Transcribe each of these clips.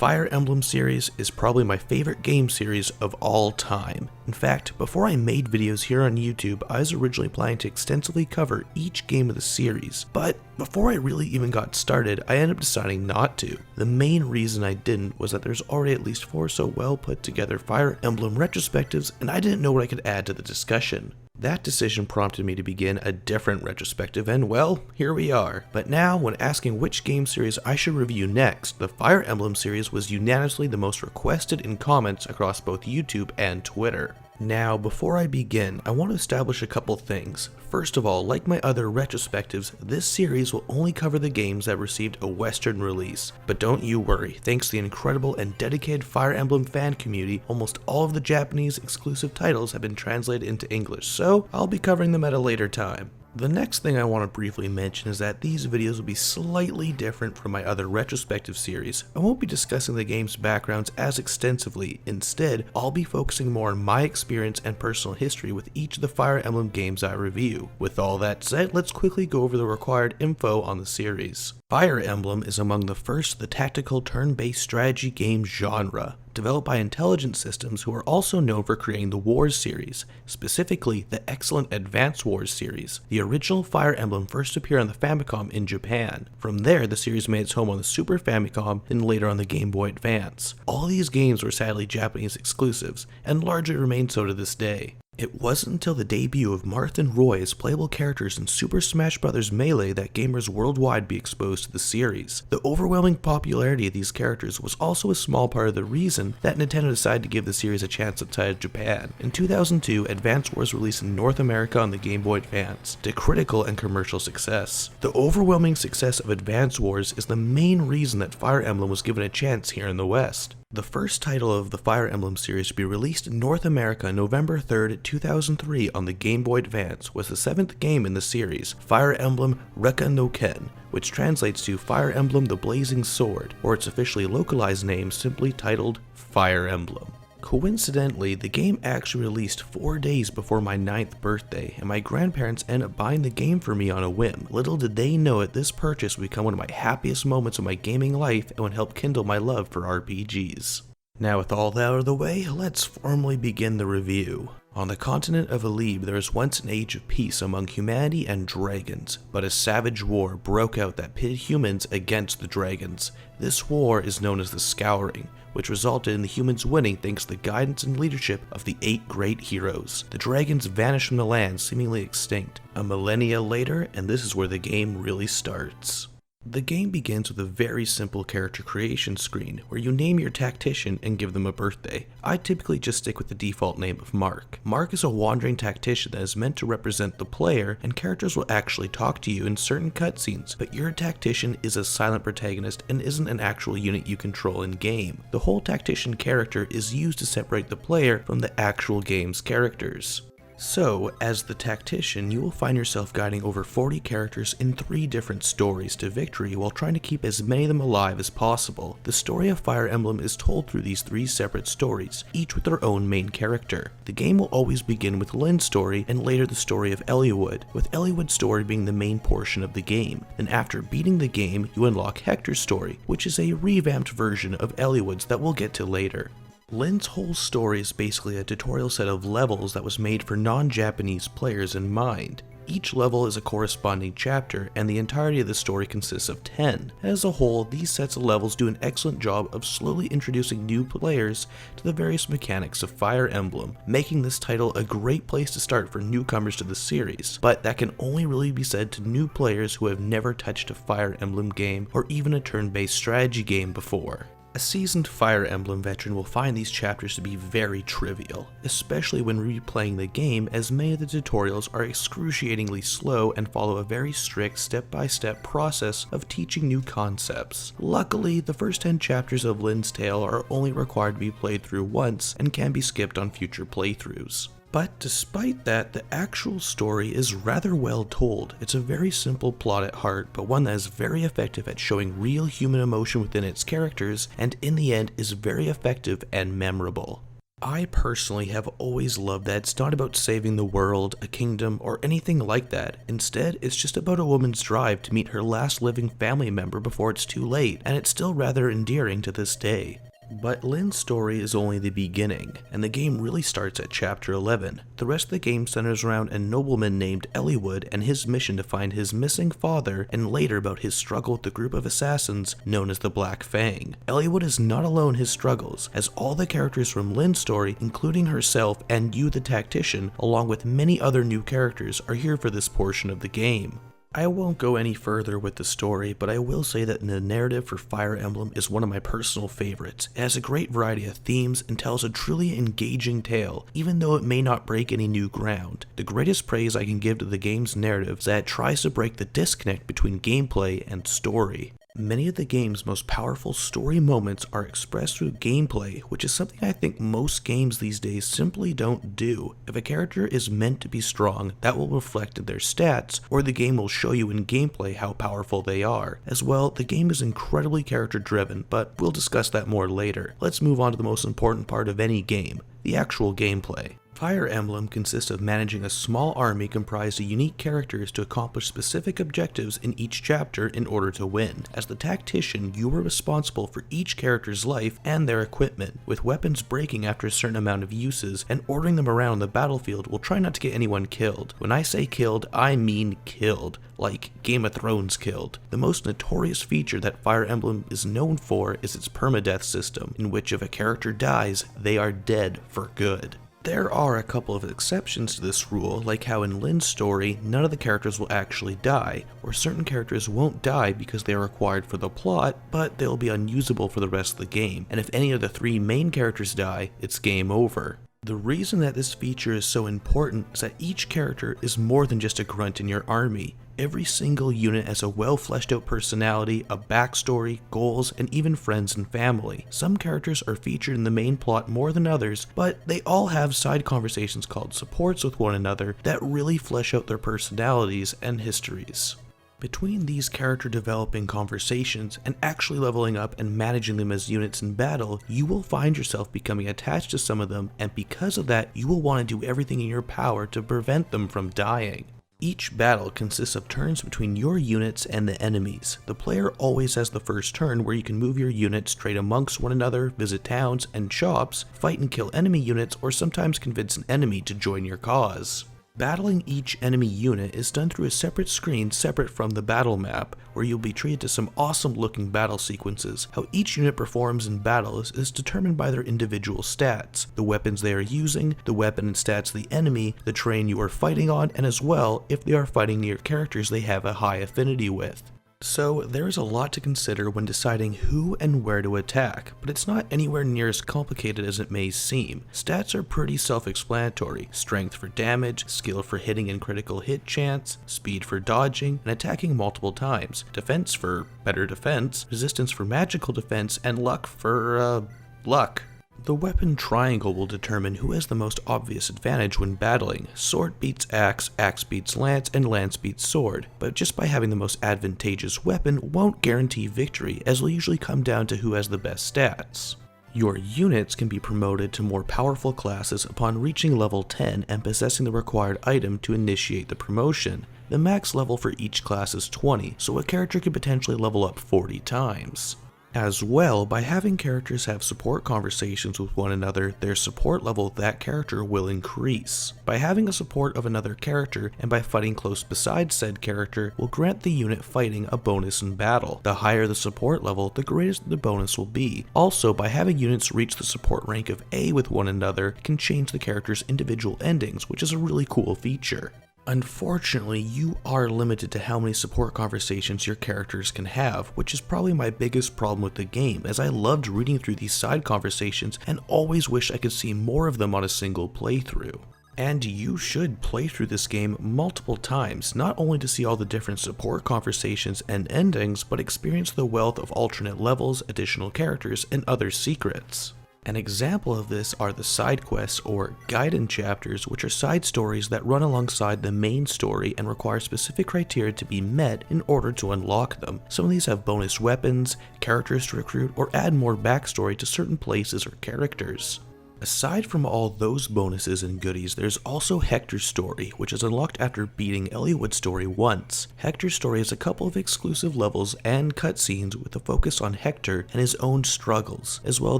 Fire Emblem series is probably my favorite game series of all time. In fact, before I made videos here on YouTube, I was originally planning to extensively cover each game of the series, but before I really even got started, I ended up deciding not to. The main reason I didn't was that there's already at least 4 so well put together Fire Emblem retrospectives, and I didn't know what I could add to the discussion. That decision prompted me to begin a different retrospective, and well, here we are. But now, when asking which game series I should review next, the Fire Emblem series was unanimously the most requested in comments across both YouTube and Twitter. Now, before I begin, I want to establish a couple things. First of all, like my other retrospectives, this series will only cover the games that received a Western release. But don't you worry, thanks to the incredible and dedicated Fire Emblem fan community, almost all of the Japanese exclusive titles have been translated into English, so I'll be covering them at a later time. The next thing I want to briefly mention is that these videos will be slightly different from my other retrospective series. I won't be discussing the game's backgrounds as extensively. Instead, I'll be focusing more on my experience and personal history with each of the Fire Emblem games I review. With all that said, let's quickly go over the required info on the series. Fire Emblem is among the first of the tactical turn-based strategy game genre, developed by Intelligent Systems, who are also known for creating the Wars series, specifically the excellent Advance Wars series. The original Fire Emblem first appeared on the Famicom in Japan. From there, the series made its home on the Super Famicom and later on the Game Boy Advance. All these games were sadly Japanese exclusives, and largely remain so to this day. It wasn't until the debut of Marth and Roy as playable characters in Super Smash Bros. Melee that gamers worldwide be exposed to the series. The overwhelming popularity of these characters was also a small part of the reason that Nintendo decided to give the series a chance outside of Japan. In 2002, Advance Wars released in North America on the Game Boy Advance, to critical and commercial success. The overwhelming success of Advance Wars is the main reason that Fire Emblem was given a chance here in the West. The first title of the Fire Emblem series to be released in North America November 3rd, 2003 on the Game Boy Advance was the 7th game in the series, Fire Emblem Rekka no Ken, which translates to Fire Emblem the Blazing Sword, or its officially localized name simply titled Fire Emblem. Coincidentally, the game actually released 4 days before my 9th birthday, and my grandparents ended up buying the game for me on a whim. Little did they know it, this purchase would become one of my happiest moments of my gaming life and would help kindle my love for RPGs. Now with all that out of the way, let's formally begin the review. On the continent of Alib, there was once an age of peace among humanity and dragons, but a savage war broke out that pitted humans against the dragons. This war is known as the Scouring, which resulted in the humans winning thanks to the guidance and leadership of the 8 great heroes. The dragons vanished from the land, seemingly extinct. A millennia later, and this is where the game really starts. The game begins with a very simple character creation screen, where you name your tactician and give them a birthday. I typically just stick with the default name of Mark. Mark is a wandering tactician that is meant to represent the player, and characters will actually talk to you in certain cutscenes, but your tactician is a silent protagonist and isn't an actual unit you control in game. The whole tactician character is used to separate the player from the actual game's characters. So, as the tactician, you will find yourself guiding over 40 characters in 3 different stories to victory while trying to keep as many of them alive as possible. The story of Fire Emblem is told through these 3 separate stories, each with their own main character. The game will always begin with Lynn's story and later the story of Eliwood, with Eliwood's story being the main portion of the game. Then after beating the game, you unlock Hector's story, which is a revamped version of Eliwood's that we'll get to later. Lynn's whole story is basically a tutorial set of levels that was made for non-Japanese players in mind. Each level is a corresponding chapter, and the entirety of the story consists of 10. As a whole, these sets of levels do an excellent job of slowly introducing new players to the various mechanics of Fire Emblem, making this title a great place to start for newcomers to the series, but that can only really be said to new players who have never touched a Fire Emblem game or even a turn-based strategy game before. A seasoned Fire Emblem veteran will find these chapters to be very trivial, especially when replaying the game, as many of the tutorials are excruciatingly slow and follow a very strict step-by-step process of teaching new concepts. Luckily, the first 10 chapters of Lynn's Tale are only required to be played through once and can be skipped on future playthroughs. But despite that, the actual story is rather well told. It's a very simple plot at heart, but one that is very effective at showing real human emotion within its characters, and in the end is very effective and memorable. I personally have always loved that it's not about saving the world, a kingdom, or anything like that. Instead, it's just about a woman's drive to meet her last living family member before it's too late, and it's still rather endearing to this day. But Lynn's story is only the beginning, and the game really starts at chapter 11. The rest of the game centers around a nobleman named Ellwood and his mission to find his missing father, and later about his struggle with the group of assassins known as the Black Fang. Ellwood is not alone in his struggles, as all the characters from Lynn's story, including herself and you the tactician, along with many other new characters, are here for this portion of the game. I won't go any further with the story, but I will say that the narrative for Fire Emblem is one of my personal favorites. It has a great variety of themes and tells a truly engaging tale, even though it may not break any new ground. The greatest praise I can give to the game's narrative is that it tries to break the disconnect between gameplay and story. Many of the game's most powerful story moments are expressed through gameplay, which is something I think most games these days simply don't do. If a character is meant to be strong, that will reflect in their stats, or the game will show you in gameplay how powerful they are. As well, the game is incredibly character driven, but we'll discuss that more later. Let's move on to the most important part of any game, the actual gameplay. Fire Emblem consists of managing a small army comprised of unique characters to accomplish specific objectives in each chapter in order to win. As the tactician, you are responsible for each character's life and their equipment, with weapons breaking after a certain amount of uses, and ordering them around the battlefield will try not to get anyone killed. When I say killed, I mean killed, like Game of Thrones killed. The most notorious feature that Fire Emblem is known for is its permadeath system, in which if a character dies, they are dead for good. There are a couple of exceptions to this rule, like how in Lynn's story, none of the characters will actually die, or certain characters won't die because they are required for the plot, but they'll be unusable for the rest of the game, and if any of the three main characters die, it's game over. The reason that this feature is so important is that each character is more than just a grunt in your army. Every single unit has a well fleshed out personality, a backstory, goals, and even friends and family. Some characters are featured in the main plot more than others, but they all have side conversations called supports with one another that really flesh out their personalities and histories. Between these character developing conversations and actually leveling up and managing them as units in battle, you will find yourself becoming attached to some of them, and because of that, you will want to do everything in your power to prevent them from dying. Each battle consists of turns between your units and the enemies. The player always has the first turn where you can move your units trade amongst one another, visit towns and shops, fight and kill enemy units, or sometimes convince an enemy to join your cause. Battling each enemy unit is done through a separate screen separate from the battle map, where you'll be treated to some awesome looking battle sequences. How each unit performs in battles is determined by their individual stats, the weapons they are using, the weapon and stats of the enemy, the terrain you are fighting on, and as well, if they are fighting near characters they have a high affinity with. So there is a lot to consider when deciding who and where to attack, but it's not anywhere near as complicated as it may seem. Stats are pretty self-explanatory: strength for damage, skill for hitting and critical hit chance, speed for dodging and attacking multiple times, defense for better defense, resistance for magical defense, and luck for, luck. The weapon triangle will determine who has the most obvious advantage when battling. Sword beats axe, axe beats lance, and lance beats sword, but just by having the most advantageous weapon won't guarantee victory, as will usually come down to who has the best stats. Your units can be promoted to more powerful classes upon reaching level 10 and possessing the required item to initiate the promotion. The max level for each class is 20, so a character could potentially level up 40 times. As well, by having characters have support conversations with one another, their support level of that character will increase. By having a support of another character and by fighting close beside said character will grant the unit fighting a bonus in battle. The higher the support level, the greater the bonus will be. Also, by having units reach the support rank of A with one another can change the character's individual endings, which is a really cool feature. Unfortunately, you are limited to how many support conversations your characters can have, which is probably my biggest problem with the game, as I loved reading through these side conversations and always wish I could see more of them on a single playthrough. And you should play through this game multiple times, not only to see all the different support conversations and endings, but experience the wealth of alternate levels, additional characters, and other secrets. An example of this are the side quests or Gaiden chapters, which are side stories that run alongside the main story and require specific criteria to be met in order to unlock them. Some of these have bonus weapons, characters to recruit, or add more backstory to certain places or characters. Aside from all those bonuses and goodies, there's also Hector's Story, which is unlocked after beating Eliwood's story once. Hector's Story has a couple of exclusive levels and cutscenes with a focus on Hector and his own struggles. As well,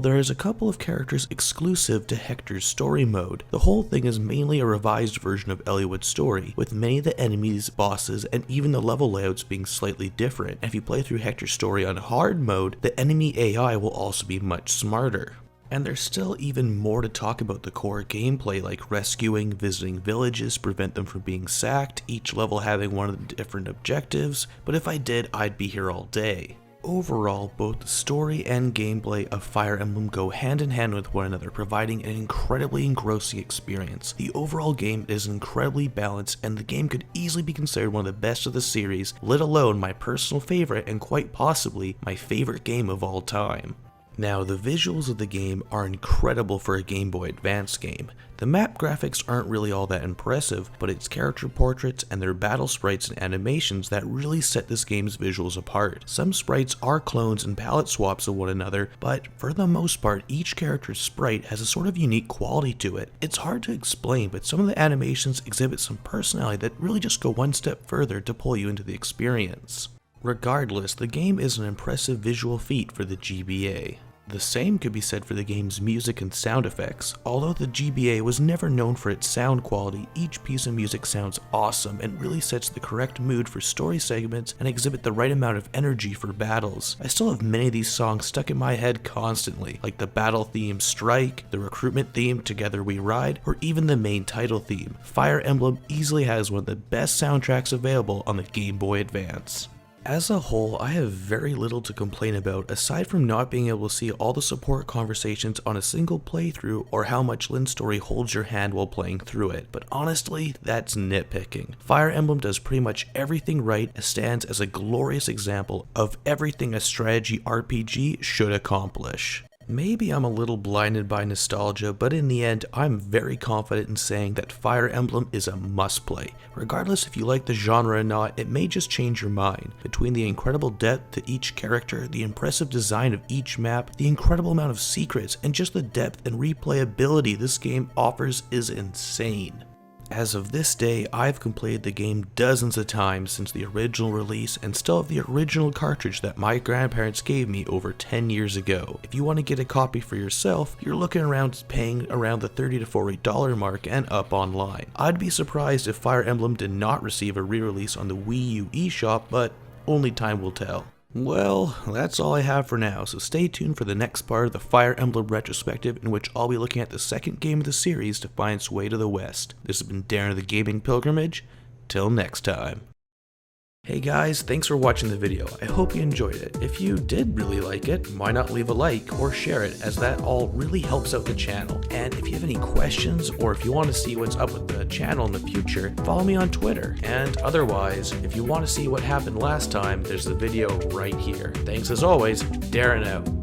there is a couple of characters exclusive to Hector's Story mode. The whole thing is mainly a revised version of Eliwood's story, with many of the enemies, bosses, and even the level layouts being slightly different. And if you play through Hector's Story on hard mode, the enemy AI will also be much smarter. And there's still even more to talk about the core gameplay, like rescuing, visiting villages to prevent them from being sacked, each level having one of the different objectives, but if I did, I'd be here all day. Overall, both the story and gameplay of Fire Emblem go hand in hand with one another, providing an incredibly engrossing experience. The overall game is incredibly balanced, and the game could easily be considered one of the best of the series, let alone my personal favorite and quite possibly my favorite game of all time. Now, the visuals of the game are incredible for a Game Boy Advance game. The map graphics aren't really all that impressive, but it's character portraits and their battle sprites and animations that really set this game's visuals apart. Some sprites are clones and palette swaps of one another, but for the most part, each character's sprite has a sort of unique quality to it. It's hard to explain, but some of the animations exhibit some personality that really just go one step further to pull you into the experience. Regardless, the game is an impressive visual feat for the GBA. The same could be said for the game's music and sound effects. Although the GBA was never known for its sound quality, each piece of music sounds awesome and really sets the correct mood for story segments and exhibit the right amount of energy for battles. I still have many of these songs stuck in my head constantly, like the battle theme Strike, the recruitment theme Together We Ride, or even the main title theme. Fire Emblem easily has one of the best soundtracks available on the Game Boy Advance. As a whole, I have very little to complain about aside from not being able to see all the support conversations on a single playthrough or how much Lynn's story holds your hand while playing through it, but honestly, that's nitpicking. Fire Emblem does pretty much everything right and stands as a glorious example of everything a strategy RPG should accomplish. Maybe I'm a little blinded by nostalgia, but in the end, I'm very confident in saying that Fire Emblem is a must-play. Regardless if you like the genre or not, it may just change your mind. Between the incredible depth to each character, the impressive design of each map, the incredible amount of secrets, and just the depth and replayability this game offers is insane. As of this day, I've completed the game dozens of times since the original release and still have the original cartridge that my grandparents gave me over 10 years ago. If you want to get a copy for yourself, you're looking around paying around the $30 to $40 mark and up online. I'd be surprised if Fire Emblem did not receive a re-release on the Wii U eShop, but only time will tell. Well, that's all I have for now, so stay tuned for the next part of the Fire Emblem Retrospective, in which I'll be looking at the second game of the series to find its way to the West. This has been Darren of the Gaming Pilgrimage. Till next time. Hey guys, thanks for watching the video. I hope you enjoyed it. If you did really like it, why not leave a like or share it, as that all really helps out the channel. And if you have any questions or if you want to see what's up with the channel in the future, follow me on Twitter. And otherwise, if you want to see what happened last time, there's the video right here. Thanks as always, Darren out.